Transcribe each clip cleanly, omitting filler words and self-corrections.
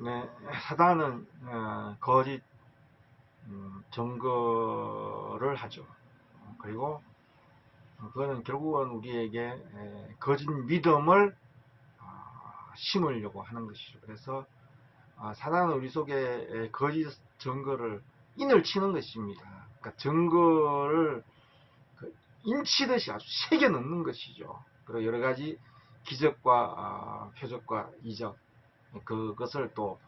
네, 사단은 거짓 증거를 하죠. 그리고 그거는 결국은 우리에게 거짓 믿음을 심으려고 하는 것이죠. 그래서 사단은 우리 속에 거짓 증거를 인을 치는 것입니다. 그러니까 증거를 인치듯이 아주 새겨 넣는 것이죠. 그리고 여러 가지 기적과 표적과 이적, 그것을 또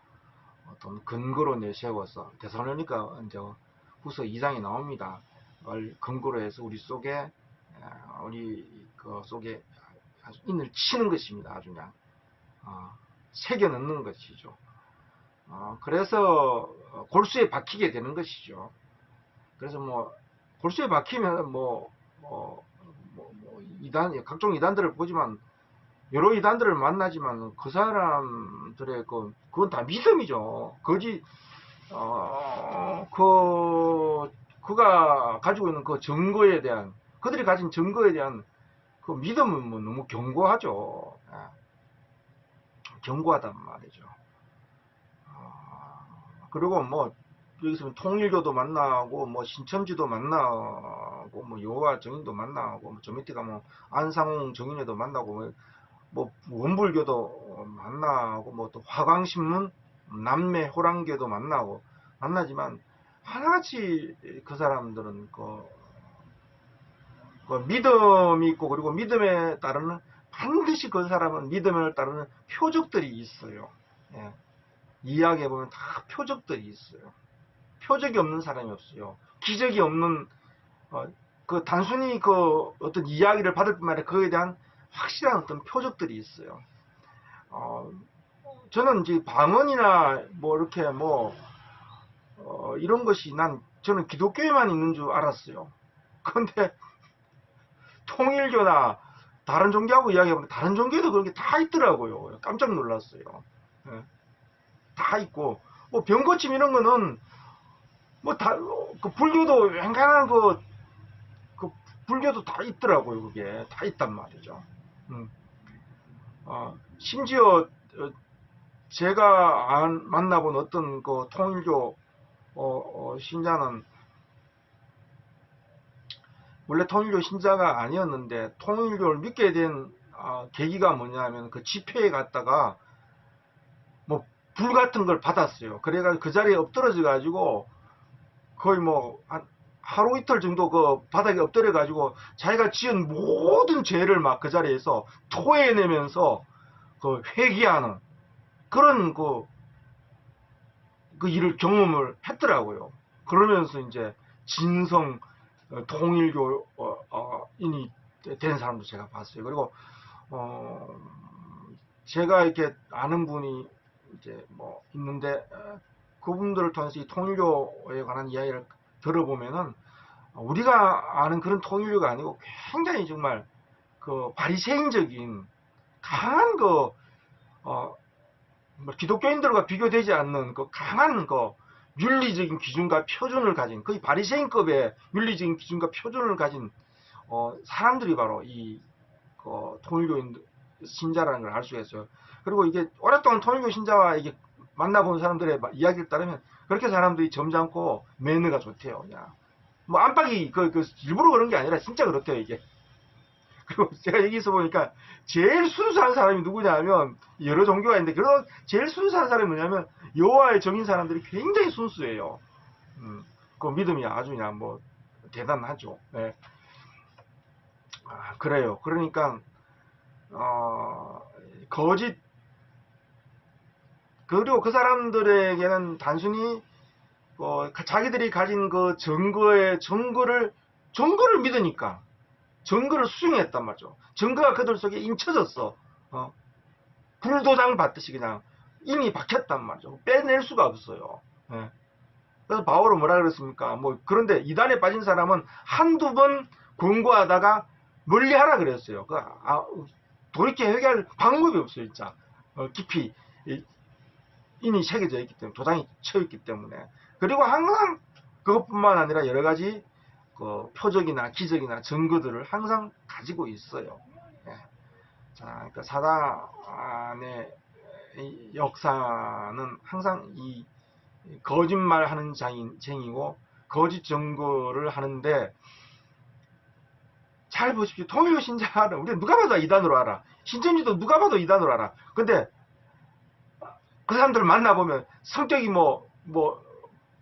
어떤 근거로 내세워서 데살로니가 이제 후서 2장에 나옵니다. 근거로 해서 우리 속에 우리 그 속에 아주 인을 치는 것입니다. 아주 그냥 새겨 넣는 것이죠. 그래서 골수에 박히게 되는 것이죠. 그래서 뭐 골수에 박히면 이단 각종 이단들을 보지만 여러 이단들을 만나지만 그 사람들의 그건 다 믿음이죠. 거짓 그가 가지고 있는 그 증거에 대한 그들이 가진 증거에 대한 그 믿음은 뭐 너무 견고하죠. 견고하단 말이죠. 그리고 뭐 여기서 통일교도 만나고 뭐 신천지도 만나고 뭐 여호와 증인도 만나고 뭐 저 밑에 가면 안상홍 증인회도 만나고 뭐 원불교도 만나고 뭐 또 화광신문 남매 호랑교도 만나지만 하나같이 그 사람들은 그 믿음이 있고 그리고 믿음에 따르는 반드시 그 사람은 믿음을 따르는 표적들이 있어요. 예. 이야기해 보면 다 표적들이 있어요. 표적이 없는 사람이 없어요. 기적이 없는 단순히 그 어떤 이야기를 받을 뿐만 아니라 그에 대한 확실한 어떤 표적들이 있어요. 저는 이제 방언이나 뭐 이렇게 이런 것이 저는 기독교에만 있는 줄 알았어요. 그런데 통일교나 다른 종교하고 이야기해보면 다른 종교도 그런 게 다 있더라고요. 깜짝 놀랐어요. 예. 다 있고 뭐 병고침 이런 거는 그 불교도 웬간한 그 불교도 다 있더라고요. 그게 다 있단 말이죠. 심지어 제가 만나본 어떤 그 통일교 신자는 원래 통일교 신자가 아니었는데 통일교를 믿게 된 계기가 뭐냐면 그 집회에 갔다가 뭐 불 같은 걸 받았어요. 그래가지고 그 자리에 엎드러져 가지고 거의 뭐 하루 이틀 정도 그 바닥에 엎드려 가지고 자기가 지은 모든 죄를 막 그 자리에서 토해내면서 그 회개하는 그런 그 일을 경험을 했더라고요. 그러면서 이제 진성 통일교인이 된 사람도 제가 봤어요. 그리고 제가 이렇게 아는 분이 이제 뭐 있는데 그분들을 통해서 이 통일교에 관한 이야기를 들어보면은 우리가 아는 그런 통일교가 아니고 굉장히 정말 그 바리새인적인 강한 기독교인들과 비교되지 않는 그 강한 윤리적인 기준과 표준을 가진 거의 바리새인급의 윤리적인 기준과 표준을 가진 사람들이 바로 이 통일교인 신자라는 걸 알 수가 있어요. 그리고 이게 오랫동안 통일교 신자와 이게 만나본 사람들의 이야기를 따르면 그렇게 사람들이 점잖고 매너가 좋대요. 그냥 뭐 안팎이 일부러 그런 게 아니라 진짜 그렇대요 이게. 그리고 제가 여기서 보니까 제일 순수한 사람이 누구냐면 여러 종교가 있는데 그런 제일 순수한 사람이 뭐냐면 여호와의 정인 사람들이 굉장히 순수해요. 그 믿음이 아주 그냥 뭐 대단하죠. 네. 그래요. 그러니까 거짓 그리고 그 사람들에게는 단순히 자기들이 가진 그 증거를 믿으니까 증거를 수용했단 말이죠. 증거가 그들 속에 인쳐졌어. 불도장 받듯이 그냥 이미 박혔단 말이죠. 빼낼 수가 없어요. 예. 그래서 바울은 뭐라 그랬습니까? 뭐 그런데 이단에 빠진 사람은 한두 번 권고하다가 멀리하라 그랬어요. 돌이켜 회개할 방법이 없어요, 진짜. 깊이 인이 새겨져 있기 때문에 도장이 쳐 있기 때문에 그리고 항상 그것뿐만 아니라 여러 가지 표적이나 기적이나 증거들을 항상 가지고 있어요. 예. 자, 그러니까 사단의 이 역사는 항상 이 거짓말하는 쟁이고 거짓 증거를 하는데, 잘 보십시오. 통일교 신자는 우리 누가 봐도 이단으로 알아. 신천지도 누가 봐도 이단으로 알아. 근데 그 사람들 만나보면 성격이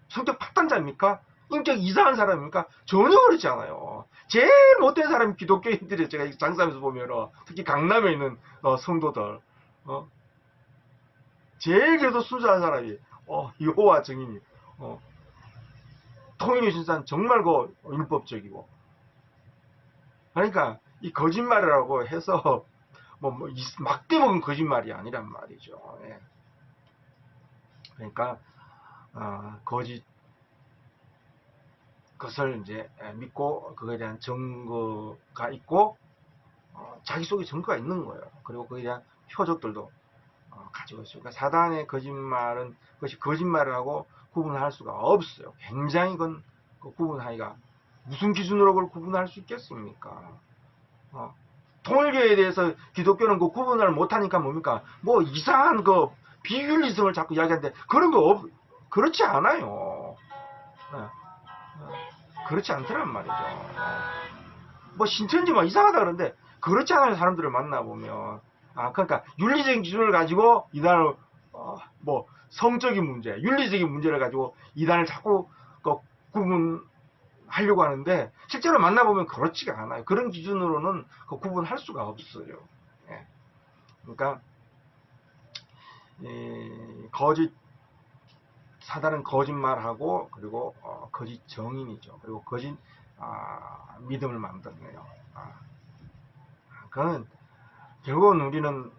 성격 파탄자입니까? 인격 이상한 사람입니까? 전혀 그렇지 않아요. 제일 못된 사람이 기독교인들이, 제가 장사하면서 보면 특히 강남에 있는 성도들, 제일 그래도 순수한 사람이 여호와 증인이, 통일교 신사는 정말 율법적이고. 그러니까 이 거짓말이라고 해서 막대 먹은 거짓말이 아니란 말이죠. 예. 그러니까 것을 이제 믿고 그거에 대한 증거가 있고, 자기 속에 증거가 있는 거예요. 그리고 그에 대한 표적들도 가지고 있어요. 그러니까 사단의 거짓말은 그것이 거짓말을 하고 구분할 수가 없어요. 굉장히 구분하기가, 무슨 기준으로 그걸 구분할 수 있겠습니까? 통일교에 대해서 기독교는 그 구분을 못하니까 뭡니까? 이상한 비윤리성을 자꾸 이야기하는데, 그런 거 그렇지 않아요. 그렇지 않더란 말이죠. 신천지 이상하다 그러는데, 그렇지 않아요. 사람들을 만나보면. 그러니까 윤리적인 기준을 가지고 이단을, 성적인 문제, 윤리적인 문제를 가지고 이단을 자꾸 구분하려고 하는데, 실제로 만나보면 그렇지가 않아요. 그런 기준으로는 구분할 수가 없어요. 예. 그러니까 사단은 거짓말하고, 그리고 거짓 정인이죠. 그리고 거짓 믿음을 만들어내요. 그건 결국은 우리는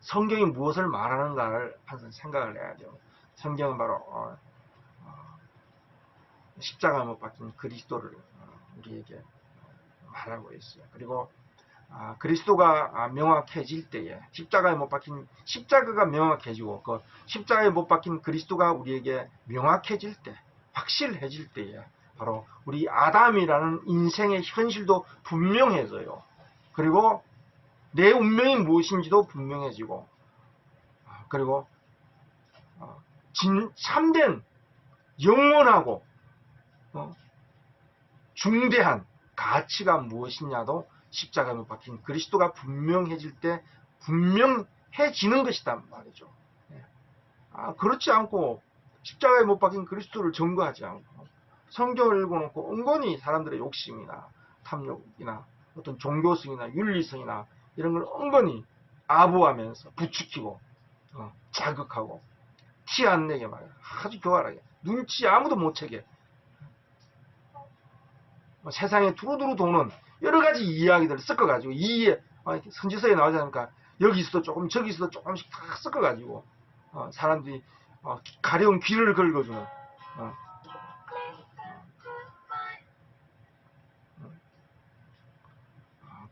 성경이 무엇을 말하는가를 항상 생각을 해야죠. 성경은 바로 십자가에 못 박힌 그리스도를 우리에게 말하고 있어요. 그리고 그리스도가 명확해질 때에, 십자가에 못 박힌 십자가가 명확해지고, 그 십자가에 못 박힌 그리스도가 우리에게 명확해질 때, 확실해질 때에 바로 우리 아담이라는 인생의 현실도 분명해져요. 그리고 내 운명이 무엇인지도 분명해지고, 그리고 참된 영원하고 중대한 가치가 무엇이냐도 십자가에 못 박힌 그리스도가 분명해질 때 분명해지는 것이단 말이죠. 그렇지 않고 십자가에 못 박힌 그리스도를 증거하지 않고 성경을 읽어놓고 은근히 사람들의 욕심이나 탐욕이나 어떤 종교성이나 윤리성이나 이런 걸 은근히 아부하면서 부추기고 자극하고 티 안 내게 말이야. 아주 교활하게 눈치 아무도 못 채게 세상에 두루두루 도는 여러 가지 이야기들을 섞어가지고, 선지서에 나오지 않습니까? 여기서도 조금 저기서도 조금씩 다 섞어가지고 사람들이 가려운 귀를 긁어주는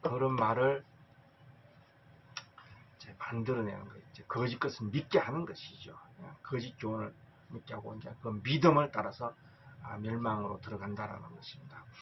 그런 말을 만들어내는 거예요. 거짓 것을 믿게 하는 것이죠. 거짓 교훈을 믿게 하고 이제 그 믿음을 따라서 멸망으로 들어간다라는 것입니다.